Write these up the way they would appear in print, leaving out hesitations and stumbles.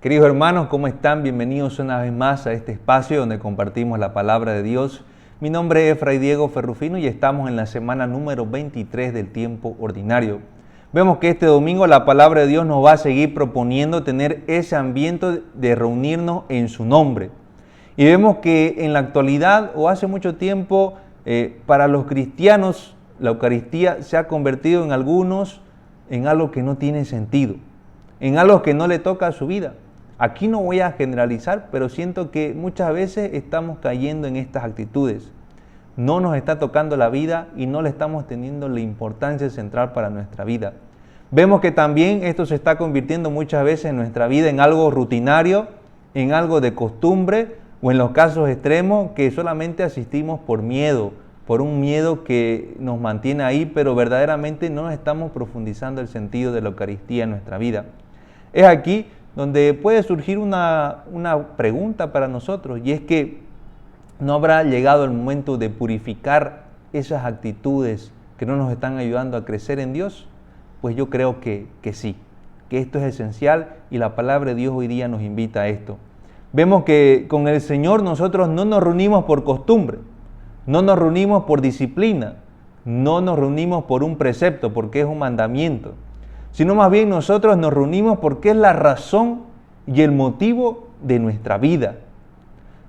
Queridos hermanos, ¿cómo están? Bienvenidos una vez más a este espacio donde compartimos la palabra de Dios. Mi nombre es Fray Diego Ferrufino y estamos en la semana número 23 del tiempo ordinario. Vemos que este domingo la palabra de Dios nos va a seguir proponiendo tener ese ambiente de reunirnos en su nombre. Y vemos que en la actualidad o hace mucho tiempo para los cristianos la Eucaristía se ha convertido en algunos en algo que no tiene sentido, en algo que no le toca a su vida. Aquí no voy a generalizar, pero siento que muchas veces estamos cayendo en estas actitudes. No nos está tocando la vida y no le estamos teniendo la importancia central para nuestra vida. Vemos que también esto se está convirtiendo muchas veces en nuestra vida en algo rutinario, en algo de costumbre o en los casos extremos que solamente asistimos por miedo, por un miedo que nos mantiene ahí, pero verdaderamente no estamos profundizando el sentido de la Eucaristía en nuestra vida. Es aquí donde puede surgir una pregunta para nosotros, y es que ¿no habrá llegado el momento de purificar esas actitudes que no nos están ayudando a crecer en Dios? Pues yo creo que sí, que esto es esencial y la palabra de Dios hoy día nos invita a esto. Vemos que con el Señor nosotros no nos reunimos por costumbre, no nos reunimos por disciplina, no nos reunimos por un precepto, porque es un mandamiento, sino más bien nosotros nos reunimos porque es la razón y el motivo de nuestra vida.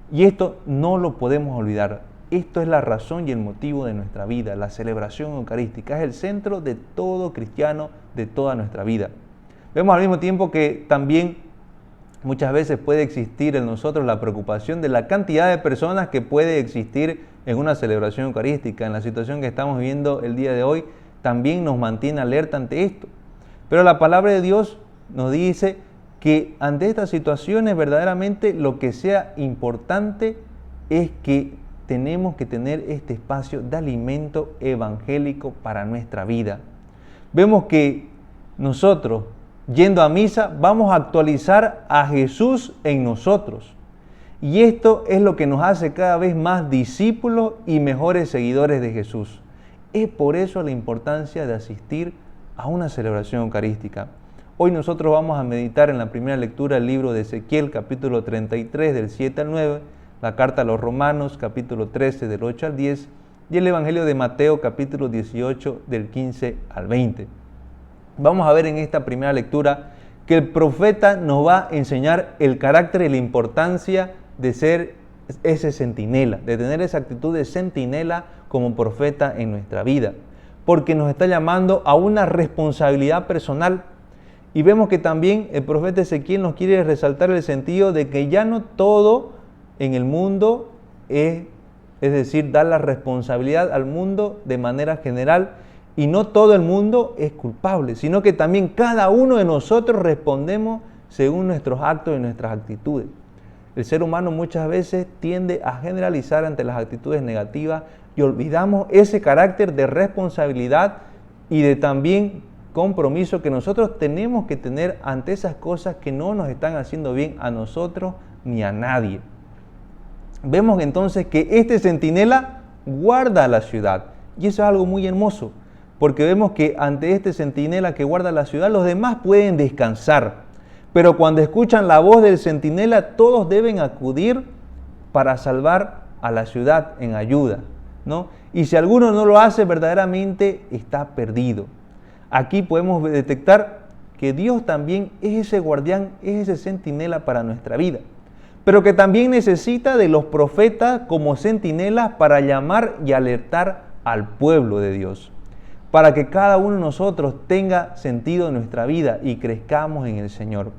Y esto no lo podemos olvidar. Esto es la razón y el motivo de nuestra vida. La celebración eucarística es el centro de todo cristiano, de toda nuestra vida. Vemos al mismo tiempo que también muchas veces puede existir en nosotros la preocupación de la cantidad de personas que puede existir en una celebración eucarística. En la situación que estamos viviendo el día de hoy, también nos mantiene alerta ante esto. Pero la palabra de Dios nos dice que ante estas situaciones verdaderamente lo que sea importante es que tenemos que tener este espacio de alimento evangélico para nuestra vida. Vemos que nosotros, yendo a misa, vamos a actualizar a Jesús en nosotros. Y esto es lo que nos hace cada vez más discípulos y mejores seguidores de Jesús. Es por eso la importancia de asistir a una celebración eucarística. Hoy nosotros vamos a meditar en la primera lectura el libro de Ezequiel, capítulo 33, del 7 al 9, la carta a los Romanos, capítulo 13, del 8 al 10, y el Evangelio de Mateo, capítulo 18, del 15 al 20. Vamos a ver en esta primera lectura que el profeta nos va a enseñar el carácter y la importancia de ser ese centinela, de tener esa actitud de centinela como profeta en nuestra vida, porque nos está llamando a una responsabilidad personal. Y vemos que también el profeta Ezequiel nos quiere resaltar el sentido de que ya no todo en el mundo es decir, dar la responsabilidad al mundo de manera general, y no todo el mundo es culpable, sino que también cada uno de nosotros respondemos según nuestros actos y nuestras actitudes. El ser humano muchas veces tiende a generalizar ante las actitudes negativas y olvidamos ese carácter de responsabilidad y de también compromiso que nosotros tenemos que tener ante esas cosas que no nos están haciendo bien a nosotros ni a nadie. Vemos entonces que este centinela guarda la ciudad, y eso es algo muy hermoso, porque vemos que ante este centinela que guarda la ciudad los demás pueden descansar, pero cuando escuchan la voz del centinela todos deben acudir para salvar a la ciudad en ayuda, ¿no? Y si alguno no lo hace, verdaderamente está perdido. Aquí podemos detectar que Dios también es ese guardián, es ese centinela para nuestra vida, pero que también necesita de los profetas como centinelas para llamar y alertar al pueblo de Dios, para que cada uno de nosotros tenga sentido en nuestra vida y crezcamos en el Señor.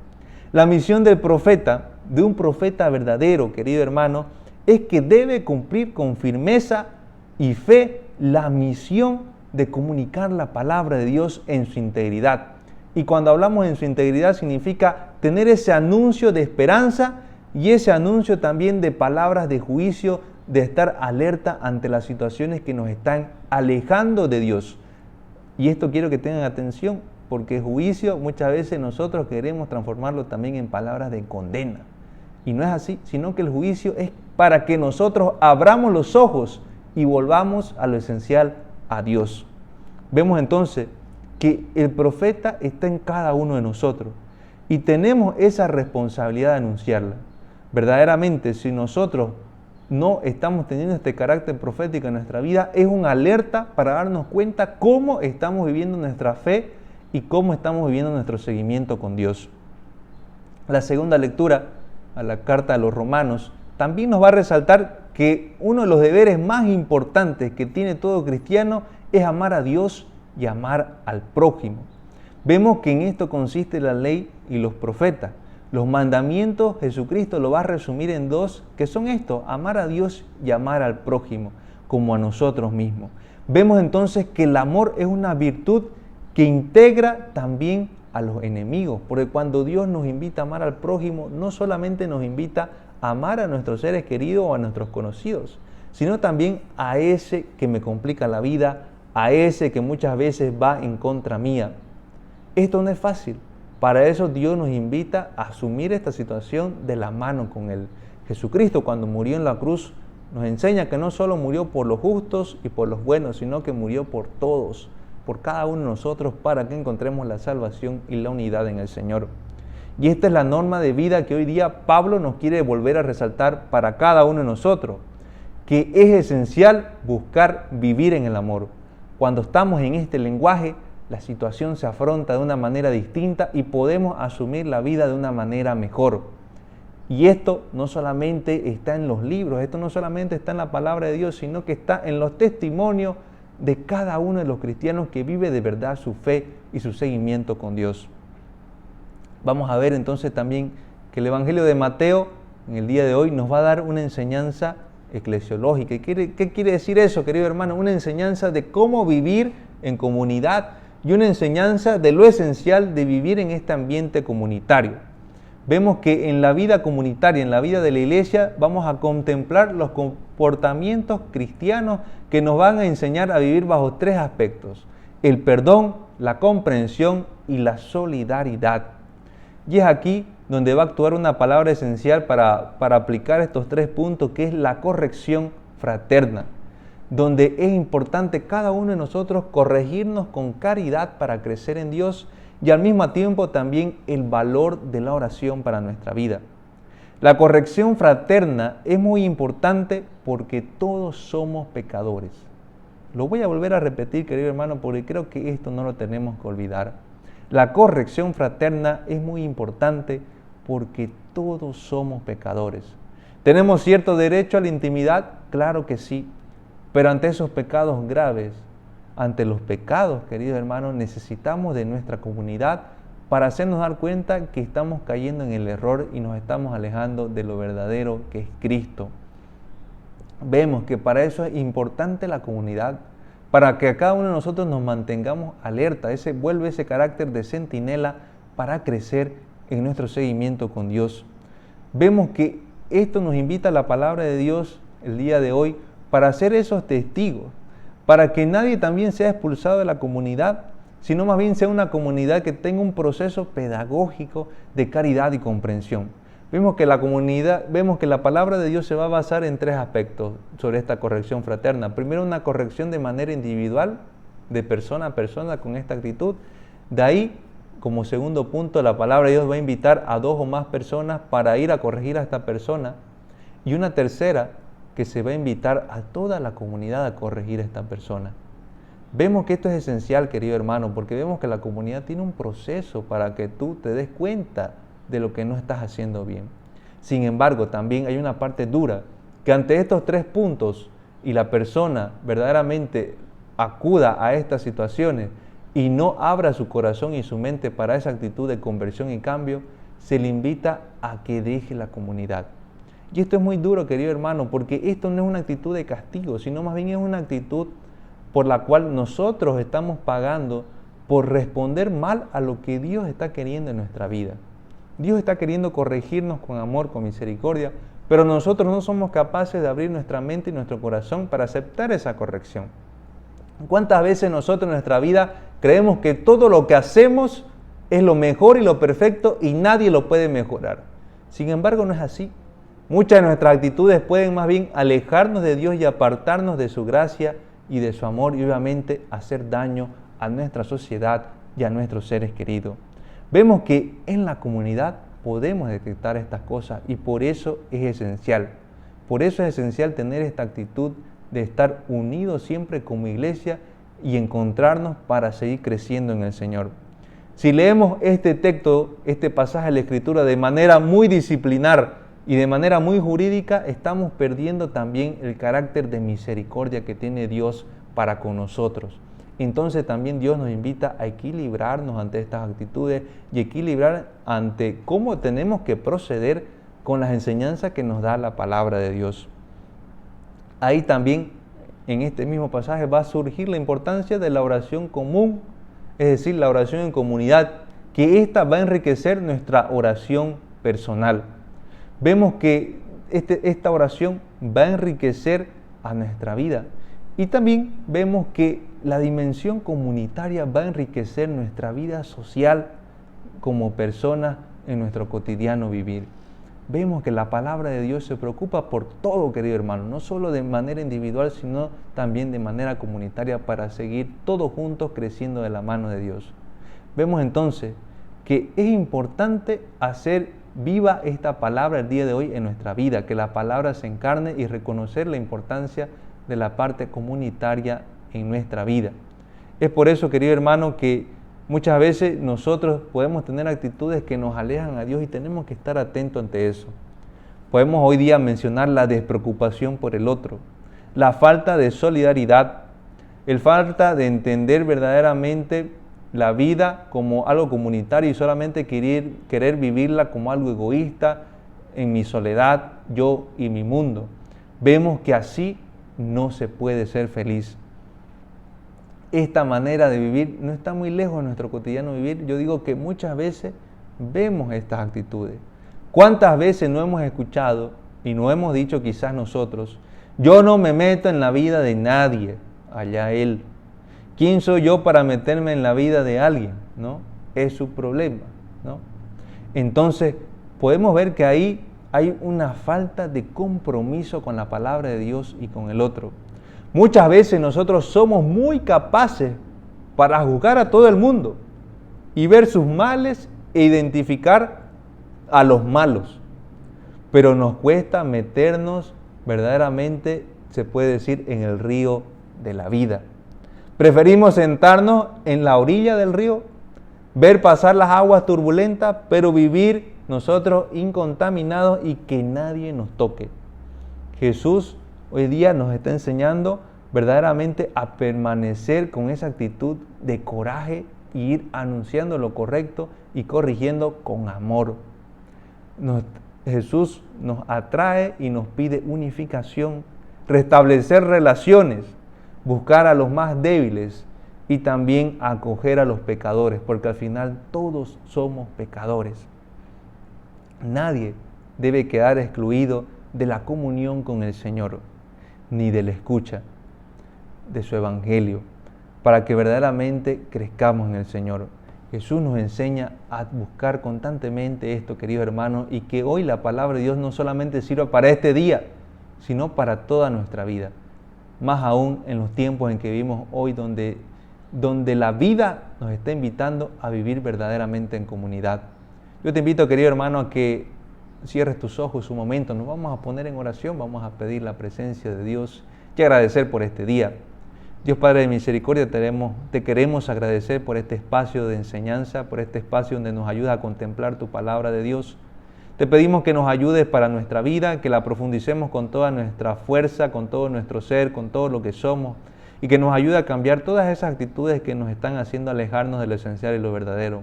La misión del profeta, de un profeta verdadero, querido hermano, es que debe cumplir con firmeza y fe la misión de comunicar la palabra de Dios en su integridad. Y cuando hablamos en su integridad significa tener ese anuncio de esperanza y ese anuncio también de palabras de juicio, de estar alerta ante las situaciones que nos están alejando de Dios. Y esto quiero que tengan atención, porque juicio muchas veces nosotros queremos transformarlo también en palabras de condena. Y no es así, sino que el juicio es para que nosotros abramos los ojos y volvamos a lo esencial, a Dios. Vemos entonces que el profeta está en cada uno de nosotros. y tenemos esa responsabilidad de anunciarla. Verdaderamente, si nosotros no estamos teniendo este carácter profético en nuestra vida, es una alerta para darnos cuenta cómo estamos viviendo nuestra fe y cómo estamos viviendo nuestro seguimiento con Dios. La segunda lectura a la carta a los Romanos también nos va a resaltar que uno de los deberes más importantes que tiene todo cristiano es amar a Dios y amar al prójimo. Vemos que en esto consiste la ley y los profetas. Los mandamientos, Jesucristo lo va a resumir en dos, que son estos: amar a Dios y amar al prójimo, como a nosotros mismos. Vemos entonces que el amor es una virtud que integra también a los enemigos, porque cuando Dios nos invita a amar al prójimo, no solamente nos invita a amar a nuestros seres queridos o a nuestros conocidos, sino también a ese que me complica la vida, a ese que muchas veces va en contra mía. Esto no es fácil. Para eso Dios nos invita a asumir esta situación de la mano con Él. Jesucristo, cuando murió en la cruz, nos enseña que no solo murió por los justos y por los buenos, sino que murió por todos, por cada uno de nosotros, para que encontremos la salvación y la unidad en el Señor. Y esta es la norma de vida que hoy día Pablo nos quiere volver a resaltar para cada uno de nosotros, que es esencial buscar vivir en el amor. Cuando estamos en este lenguaje, la situación se afronta de una manera distinta y podemos asumir la vida de una manera mejor. Y esto no solamente está en los libros, esto no solamente está en la palabra de Dios, sino que está en los testimonios de cada uno de los cristianos que vive de verdad su fe y su seguimiento con Dios. Vamos a ver entonces también que el Evangelio de Mateo en el día de hoy nos va a dar una enseñanza eclesiológica. ¿Qué quiere decir eso, querido hermano? Una enseñanza de cómo vivir en comunidad y una enseñanza de lo esencial de vivir en este ambiente comunitario. Vemos que en la vida comunitaria, en la vida de la iglesia, vamos a contemplar los comportamientos cristianos que nos van a enseñar a vivir bajo tres aspectos: el perdón, la comprensión y la solidaridad. Y es aquí donde va a actuar una palabra esencial para aplicar estos tres puntos, que es la corrección fraterna, donde es importante cada uno de nosotros corregirnos con caridad para crecer en Dios y al mismo tiempo también el valor de la oración para nuestra vida. La corrección fraterna es muy importante porque todos somos pecadores. Lo voy a volver a repetir, querido hermano, porque creo que esto no lo tenemos que olvidar. La corrección fraterna es muy importante porque todos somos pecadores. ¿Tenemos cierto derecho a la intimidad? Claro que sí. Pero ante esos pecados graves, ante los pecados, queridos hermanos, necesitamos de nuestra comunidad para hacernos dar cuenta que estamos cayendo en el error y nos estamos alejando de lo verdadero que es Cristo. Vemos que para eso es importante la comunidad, para que a cada uno de nosotros nos mantengamos alerta, vuelve ese carácter de centinela para crecer en nuestro seguimiento con Dios. Vemos que esto nos invita a la palabra de Dios el día de hoy, para ser esos testigos, para que nadie también sea expulsado de la comunidad, sino más bien sea una comunidad que tenga un proceso pedagógico de caridad y comprensión. Vemos que la palabra de Dios se va a basar en tres aspectos sobre esta corrección fraterna. Primero, una corrección de manera individual, de persona a persona con esta actitud. De ahí, como segundo punto, la palabra de Dios va a invitar a 2 o más personas para ir a corregir a esta persona. Y una tercera, que se va a invitar a toda la comunidad a corregir a esta persona. Vemos que esto es esencial, querido hermano, porque vemos que la comunidad tiene un proceso para que tú te des cuenta de lo que no estás haciendo bien. Sin embargo, también hay una parte dura, que ante estos 3 puntos y la persona verdaderamente acuda a estas situaciones y no abra su corazón y su mente para esa actitud de conversión y cambio, se le invita a que deje la comunidad. Y esto es muy duro, querido hermano, porque esto no es una actitud de castigo, sino más bien es una actitud por la cual nosotros estamos pagando por responder mal a lo que Dios está queriendo en nuestra vida. Dios está queriendo corregirnos con amor, con misericordia, pero nosotros no somos capaces de abrir nuestra mente y nuestro corazón para aceptar esa corrección. ¿Cuántas veces nosotros en nuestra vida creemos que todo lo que hacemos es lo mejor y lo perfecto y nadie lo puede mejorar? Sin embargo, no es así. Muchas de nuestras actitudes pueden más bien alejarnos de Dios y apartarnos de su gracia y de su amor y obviamente hacer daño a nuestra sociedad y a nuestros seres queridos. Vemos que en la comunidad podemos detectar estas cosas y por eso es esencial. Por eso es esencial tener esta actitud de estar unidos siempre como iglesia y encontrarnos para seguir creciendo en el Señor. Si leemos este texto, este pasaje de la Escritura de manera muy disciplinar y de manera muy jurídica, estamos perdiendo también el carácter de misericordia que tiene Dios para con nosotros. Entonces también Dios nos invita a equilibrarnos ante estas actitudes y equilibrar ante cómo tenemos que proceder con las enseñanzas que nos da la palabra de Dios. Ahí también, en este mismo pasaje, va a surgir la importancia de la oración común, es decir, la oración en comunidad, que esta va a enriquecer nuestra oración personal. Vemos que esta oración va a enriquecer a nuestra vida. Y también vemos que la dimensión comunitaria va a enriquecer nuestra vida social como personas en nuestro cotidiano vivir. Vemos que la palabra de Dios se preocupa por todo, querido hermano, no solo de manera individual, sino también de manera comunitaria para seguir todos juntos creciendo de la mano de Dios. Vemos entonces que es importante hacer viva esta palabra el día de hoy en nuestra vida, que la palabra se encarne y reconocer la importancia de la parte comunitaria en nuestra vida. Es por eso, querido hermano, que muchas veces nosotros podemos tener actitudes que nos alejan a Dios y tenemos que estar atentos ante eso. Podemos hoy día mencionar la despreocupación por el otro, la falta de solidaridad, el falta de entender verdaderamente la vida como algo comunitario y solamente querer vivirla como algo egoísta, en mi soledad, yo y mi mundo. Vemos que así no se puede ser feliz. Esta manera de vivir no está muy lejos de nuestro cotidiano vivir. Yo digo que muchas veces vemos estas actitudes. ¿Cuántas veces no hemos escuchado y no hemos dicho quizás nosotros, yo no me meto en la vida de nadie, allá él? ¿Quién soy yo para meterme en la vida de alguien? ¿No? Es su problema, ¿no? Entonces, podemos ver que ahí hay una falta de compromiso con la palabra de Dios y con el otro. Muchas veces nosotros somos muy capaces para juzgar a todo el mundo y ver sus males e identificar a los malos, pero nos cuesta meternos verdaderamente, se puede decir, en el río de la vida. Preferimos sentarnos en la orilla del río, ver pasar las aguas turbulentas, pero vivir nosotros incontaminados y que nadie nos toque. Jesús hoy día nos está enseñando verdaderamente a permanecer con esa actitud de coraje y ir anunciando lo correcto y corrigiendo con amor. Jesús nos atrae y nos pide unificación, restablecer relaciones, buscar a los más débiles y también acoger a los pecadores, porque al final todos somos pecadores. Nadie debe quedar excluido de la comunión con el Señor, ni de la escucha de su Evangelio, para que verdaderamente crezcamos en el Señor. Jesús nos enseña a buscar constantemente esto, queridos hermanos, y que hoy la palabra de Dios no solamente sirva para este día, sino para toda nuestra vida. Más aún en los tiempos en que vivimos hoy, donde la vida nos está invitando a vivir verdaderamente en comunidad. Yo te invito, querido hermano, a que cierres tus ojos un momento. Nos vamos a poner en oración, vamos a pedir la presencia de Dios y agradecer por este día. Dios Padre de misericordia, te queremos agradecer por este espacio de enseñanza, por este espacio donde nos ayuda a contemplar tu palabra de Dios. Te pedimos que nos ayudes para nuestra vida, que la profundicemos con toda nuestra fuerza, con todo nuestro ser, con todo lo que somos, y que nos ayude a cambiar todas esas actitudes que nos están haciendo alejarnos de lo esencial y lo verdadero.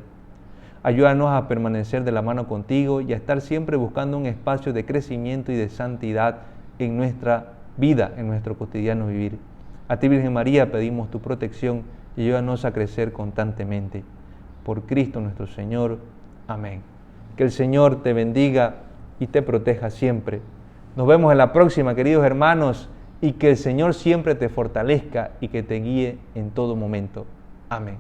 Ayúdanos a permanecer de la mano contigo y a estar siempre buscando un espacio de crecimiento y de santidad en nuestra vida, en nuestro cotidiano vivir. A ti, Virgen María, pedimos tu protección y ayúdanos a crecer constantemente. Por Cristo nuestro Señor. Amén. Que el Señor te bendiga y te proteja siempre. Nos vemos en la próxima, queridos hermanos, y que el Señor siempre te fortalezca y que te guíe en todo momento. Amén.